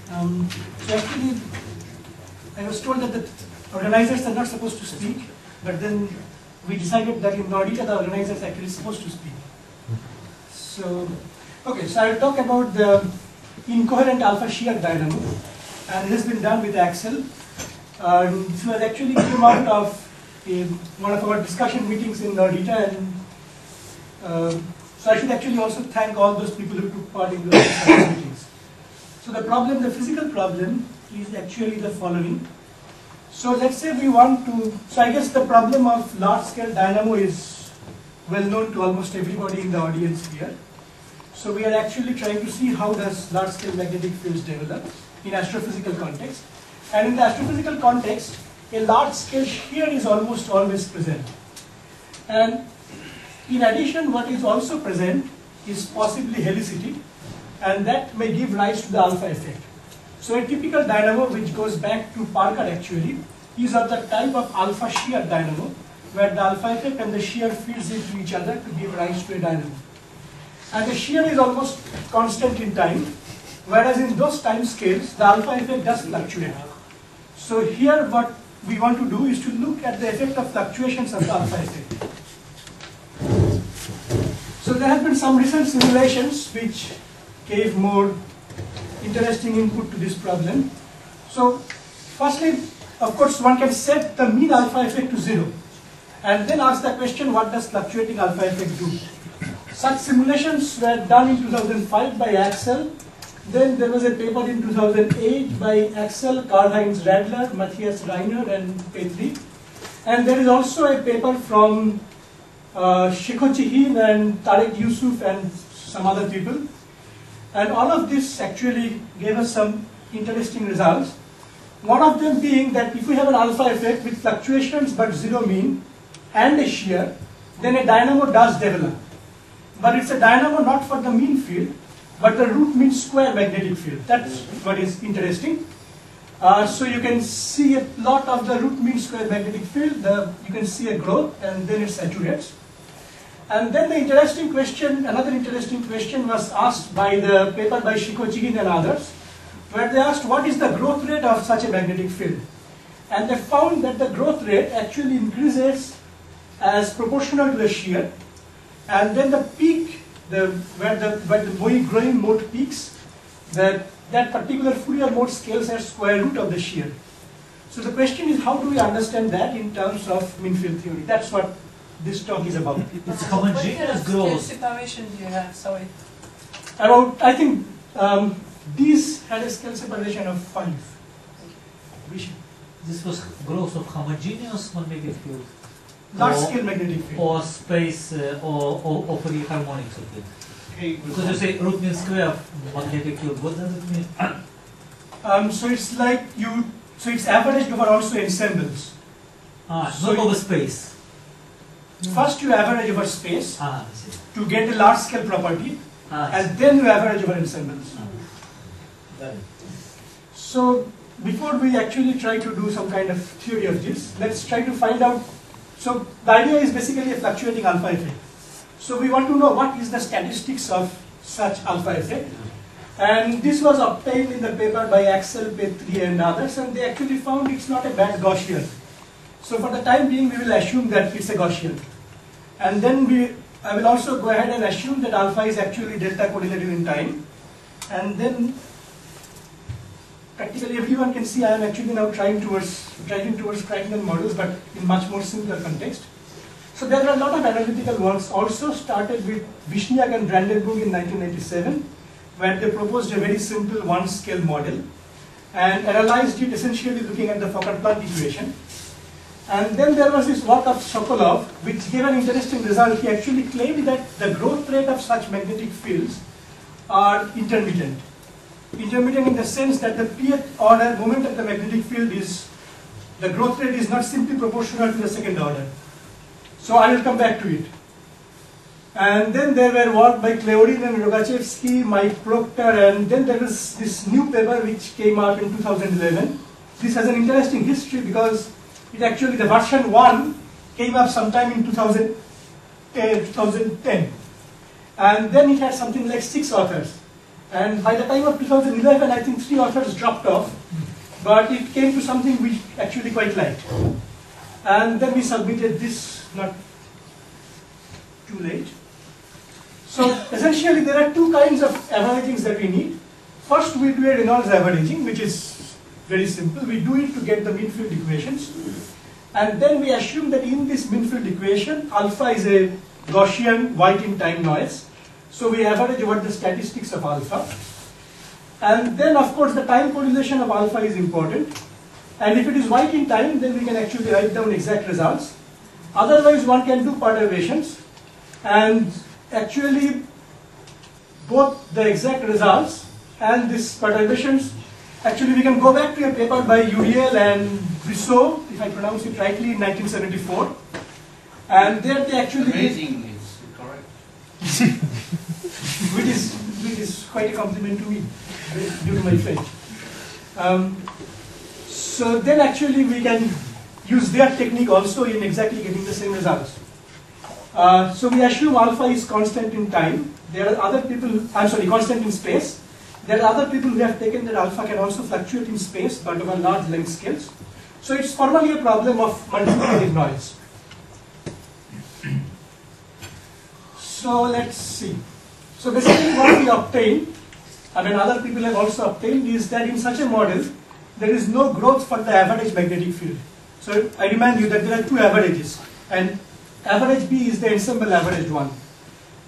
So actually, I was told that the organizers are not supposed to speak, but then we decided that in Nordita the organizers are actually supposed to speak. So, okay, so I will talk about the incoherent alpha shear dynamo, and it has been done with Axel. This was actually came out of one of our discussion meetings in Nordita, and so I should actually also thank all those people who took part in those discussion meetings. So the problem, the physical problem, is actually the following. So let's say we want to, so I guess the problem of large-scale dynamo is well known to almost everybody in the audience here. So we are actually trying to see how does large-scale magnetic fields develop in astrophysical context. And in the astrophysical context, a large-scale shear is almost always present. And in addition, what is also present is possibly helicity, and that may give rise to the alpha effect. So a typical dynamo, which goes back to Parker actually, is of the type of alpha shear dynamo, where the alpha effect and the shear feeds into each other to give rise to a dynamo. And the shear is almost constant in time, whereas in those time scales, the alpha effect does fluctuate. So here what we want to do is to look at the effect of fluctuations of the alpha effect. So there have been some recent simulations which gave more interesting input to this problem. So firstly, of course, one can set the mean alpha effect to 0 and then ask the question, what does fluctuating alpha effect do? Such simulations were done in 2005 by Axel. Then there was a paper in 2008 by Axel, Karl-Heinz Radler, Matthias Reiner and Petri. And there is also a paper from Sheikhochihin and Tarek Yusuf and some other people. And all of this actually gave us some interesting results. One of them being that if we have an alpha effect with fluctuations but 0 mean and a shear, then a dynamo does develop. But it's a dynamo not for the mean field, but the root mean square magnetic field. That's what is interesting. So you can see a lot of the root mean square magnetic field. You can see a growth and then it saturates. And then the interesting question, another interesting question was asked by the paper by Sheikhochihin and others, where they asked what is the growth rate of such a magnetic field. And they found that the growth rate actually increases as proportional to the shear. And then the peak, where the growing mode peaks, that particular Fourier mode scales as square root of the shear. So the question is, how do we understand that in terms of mean field theory? That's what this talk is about. It's homogeneous growth. What separation do you have? Sorry. About, I think, these had a scale separation of 5. This was growth of homogeneous magnetic field. Large scale magnetic field. Or space, or Fourier harmonics of it. Okay. Because you say root mean square of magnetic field, what does it mean? So it's like so it's averaged over also ensembles. So not over space. First you average over space I see. to get a large scale property, and then you average over ensembles. So before we actually try to do some kind of theory of this, let's try to find out. So the idea is basically a fluctuating alpha effect. So we want to know what is the statistics of such alpha effect. And this was obtained in the paper by Axel, Petri and others, and they actually found it's not a bad Gaussian. So for the time being, we will assume that it's a Gaussian. And then I will also go ahead and assume that alpha is actually delta correlative in time. And then practically everyone can see I am actually now driving towards Crichton models, but in much more simpler context. So there are a lot of analytical works also started with Vishniak and Brandenburg in 1997, where they proposed a very simple one-scale model and analyzed it essentially looking at the Fokker-Plot equation. And then there was this work of Sokolov, which gave an interesting result. He actually claimed that the growth rate of such magnetic fields are intermittent. Intermittent in the sense that the pth order moment of the magnetic field the growth rate is not simply proportional to the second order. So I will come back to it. And then there were work by Kleodin and Rogachevsky, Mike Proctor, and then there was this new paper which came out in 2011. This has an interesting history because it actually, the version 1 came up sometime in 2010. And then it had something like 6 authors. And by the time of 2011, I think 3 authors dropped off, but it came to something we actually quite liked. And then we submitted this, not too late. So essentially there are 2 kinds of averagings that we need. First we do a Reynolds averaging, which is very simple. We do it to get the mean field equations. And then we assume that in this mean field equation, alpha is a Gaussian white in time noise. So we average over the statistics of alpha. And then of course the time correlation of alpha is important. And if it is white in time, then we can actually write down exact results. Otherwise one can do perturbations. And actually both the exact results and these perturbations, actually we can go back to a paper by Uriel and Brissot, if I pronounce it rightly, in 1974. And there they actually amazing is correct. which is quite a compliment to me due to my French. So then actually we can use their technique also in exactly getting the same results. So we assume alpha is constant in time. There are other people, constant in space. There are other people who have taken that alpha can also fluctuate in space, but over large length scales. So it's formally a problem of multiplicative noise. So let's see. So basically what we obtain, other people have also obtained, is that in such a model, there is no growth for the average magnetic field. So I remind you that there are 2 averages, and average B is the ensemble averaged one.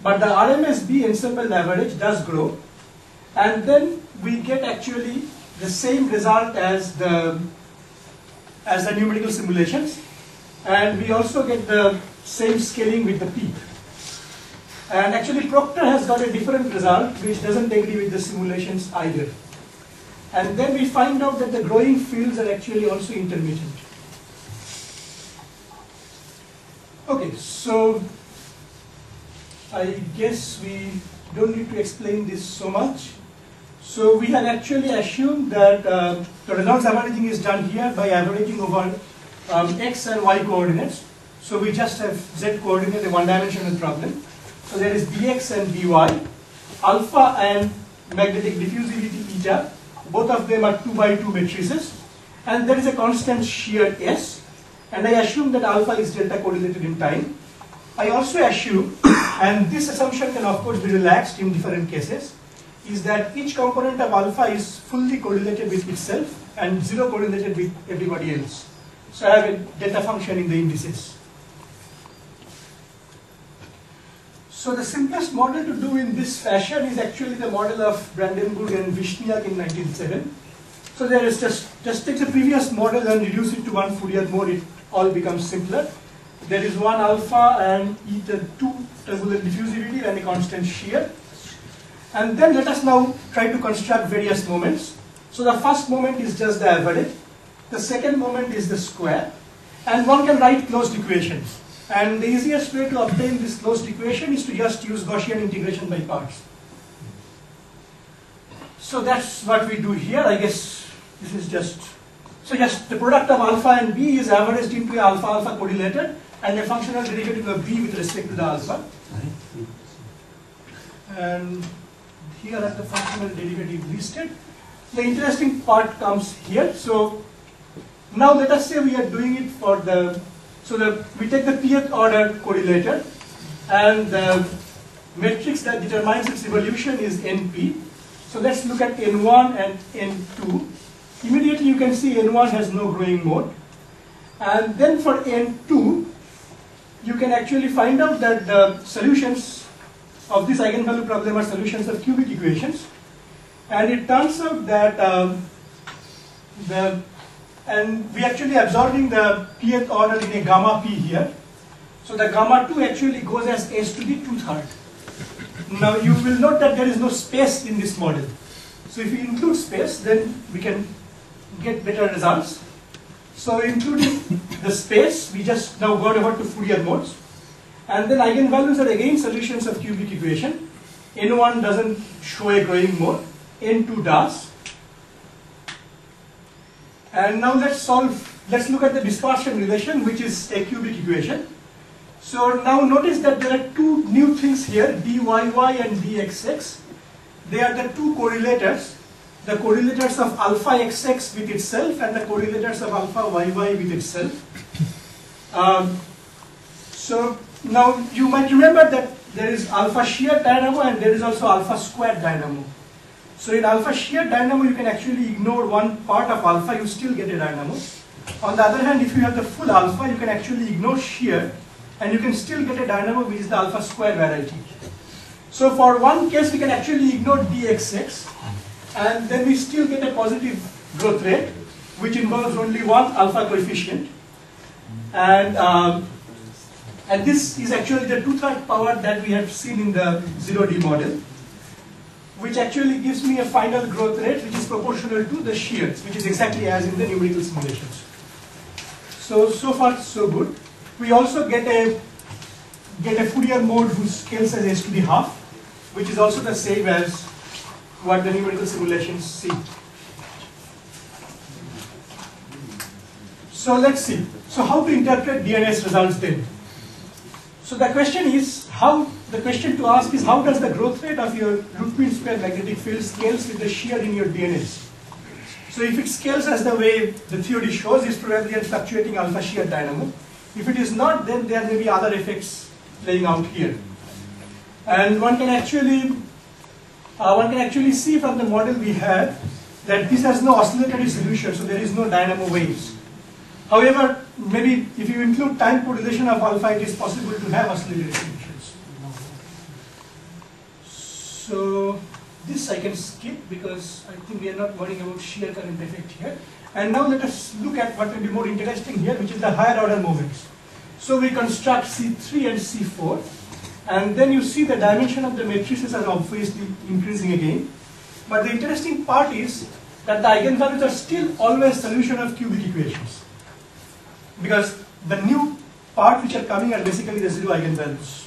But the RMS B ensemble average does grow, and then we get actually the same result as the numerical simulations, and we also get the same scaling with the peak. And actually Proctor has got a different result which doesn't agree with the simulations either. And then we find out that the growing fields are actually also intermittent. Okay, so I guess we don't need to explain this so much. So we have actually assumed that the Reynolds averaging is done here by averaging over x and y coordinates. So we just have z coordinate, a one-dimensional problem. So there is dx and dy, alpha and magnetic diffusivity eta, both of them are 2 by 2 matrices, and there is a constant shear S, and I assume that alpha is delta correlated in time. I also assume, and this assumption can of course be relaxed in different cases, is that each component of alpha is fully correlated with itself and 0 correlated with everybody else. So I have a delta function in the indices. So the simplest model to do in this fashion is actually the model of Brandenburg and Vishniak in 1907. So there is just take the previous model and reduce it to 1 Fourier mode, it all becomes simpler. There is 1 alpha and eta 2 turbulent diffusivity and a constant shear. And then let us now try to construct various moments. So the first moment is just the average. The second moment is the square. And one can write closed equations. And the easiest way to obtain this closed equation is to just use Gaussian integration by parts. So that's what we do here. I guess this is just the product of alpha and b is averaged into alpha-alpha correlated and a functional derivative of b with respect to the alpha. And here are the functional derivative listed. The interesting part comes here. So now let us say we are doing it for we take the pth order correlator, and the matrix that determines its evolution is NP. So let's look at N1 and N2. Immediately you can see N1 has no growing mode. And then for N2, you can actually find out that the solutions of this eigenvalue problem are solutions of cubic equations. And it turns out that and we actually absorbing the pth order in a gamma p here. So the gamma 2 actually goes as s to the 2/3. Now you will note that there is no space in this model. So if we include space, then we can get better results. So including the space, we just now got over to Fourier modes. And then eigenvalues are again solutions of cubic equation. N1 doesn't show a growing mode, N2 does. And now let's look at the dispersion relation, which is a cubic equation. So now notice that there are 2 new things here, dyy and dxx. they are the two correlators, the correlators of alpha xx with itself and the correlators of alpha yy with itself. So now you might remember that there is alpha shear dynamo and there is also alpha squared dynamo. So in alpha shear dynamo you can actually ignore one part of alpha, you still get a dynamo. On the other hand, if you have the full alpha, you can actually ignore shear and you can still get a dynamo which is the alpha square variety. So for one case we can actually ignore dxx and then we still get a positive growth rate which involves only one alpha coefficient. And this is actually the 2/3 power that we have seen in the 0D model, which actually gives me a final growth rate which is proportional to the shears, which is exactly as in the numerical simulations. So far so good. We also get a Fourier mode whose scales as s to the half, which is also the same as what the numerical simulations see. So let's see. So how to interpret DNS results then? So the question to ask is, how does the growth rate of your root mean square magnetic field scales with the shear in your DNS? So if it scales as the way the theory shows, it's probably a fluctuating alpha shear dynamo. If it is not, then there may be other effects playing out here. And one can actually see from the model we have that this has no oscillatory solution, so there is no dynamo waves. However, maybe if you include time correlation of alpha, it is possible to have oscillatory solutions. So this I can skip because I think we are not worrying about shear current effect here. And now let us look at what will be more interesting here, which is the higher order moments. So we construct C3 and C4, and then you see the dimension of the matrices are obviously increasing again. But the interesting part is that the eigenvalues are still always solution of cubic equations, because the new part which are coming are basically the zero eigenvalues.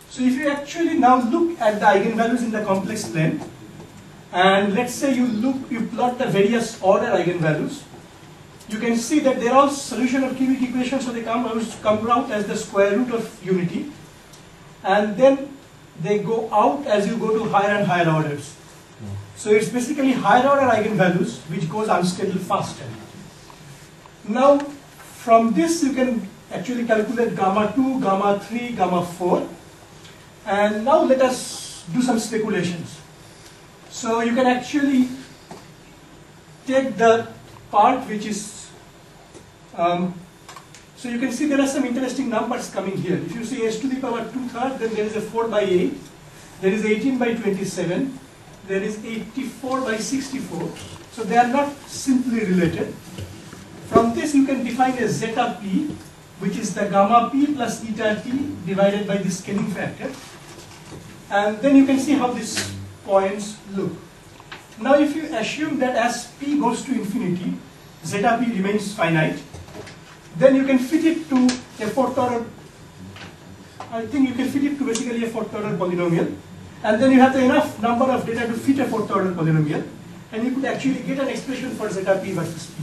So if you actually now look at the eigenvalues in the complex plane, and let's say you plot the various order eigenvalues, you can see that they're all solution of cubic equations, so they come out as the square root of unity, and then they go out as you go to higher and higher orders. So it's basically higher order eigenvalues which goes unstable faster. Now from this you can actually calculate gamma 2, gamma 3, gamma 4, and now let us do some speculations. So you can actually take the part which is, so you can see there are some interesting numbers coming here. If you see s to the power 2/3, then there is a 4/8, there is 18/27, there is 84/64. So they are not simply related. From this you can define a zeta p, which is the gamma p plus eta t divided by the scaling factor. And then you can see how these points look. Now if you assume that as p goes to infinity, zeta p remains finite, then you can fit it to a fourth order, I think you can fit it to basically a fourth order polynomial, and then you have enough number of data to fit a fourth order polynomial, and you could actually get an expression for zeta p versus p.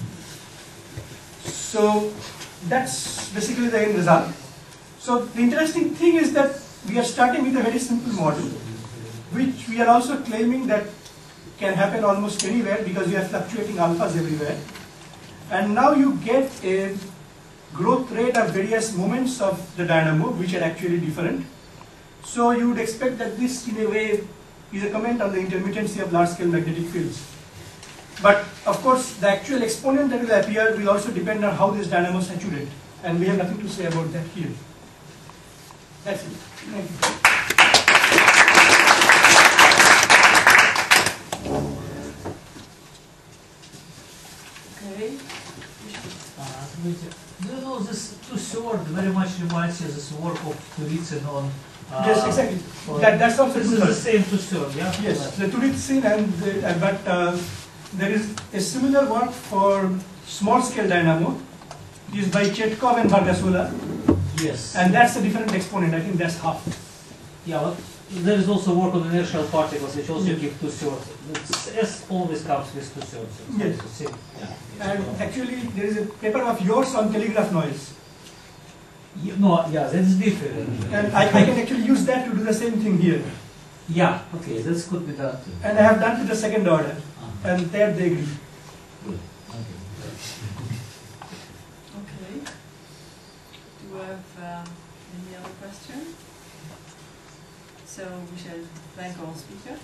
So that's basically the end result. So the interesting thing is that we are starting with a very simple model, which we are also claiming that can happen almost anywhere because you have fluctuating alphas everywhere. And now you get a growth rate of various moments of the dynamo which are actually different. So you would expect that this in a way is a comment on the intermittency of large scale magnetic fields. But of course the actual exponent that will appear will also depend on how this dynamo saturate, and we have nothing to say about that here. That's it. Thank you. Okay. Do you know this two-third very much reminds you of this work of Turitsyn on... Yes, exactly. That's also this is the same two-third, yeah? Yes, the Turitsyn, and but there is a similar work for small-scale dynamo. It is by Chetkov and Vargasola. Yes. And that's a different exponent. I think that's half. Yeah, but there is also work on inertial particles which also give two-thirds. S always comes with two-thirds. Yes. Yeah. And actually, there is a paper of yours on telegraph noise. No, yeah, that's different. And I can actually use that to do the same thing here. Yeah, okay, this could be done too. And I have done to the second order, and there they agree. Good. Okay. Okay. Do we have any other question? So we shall thank our speaker.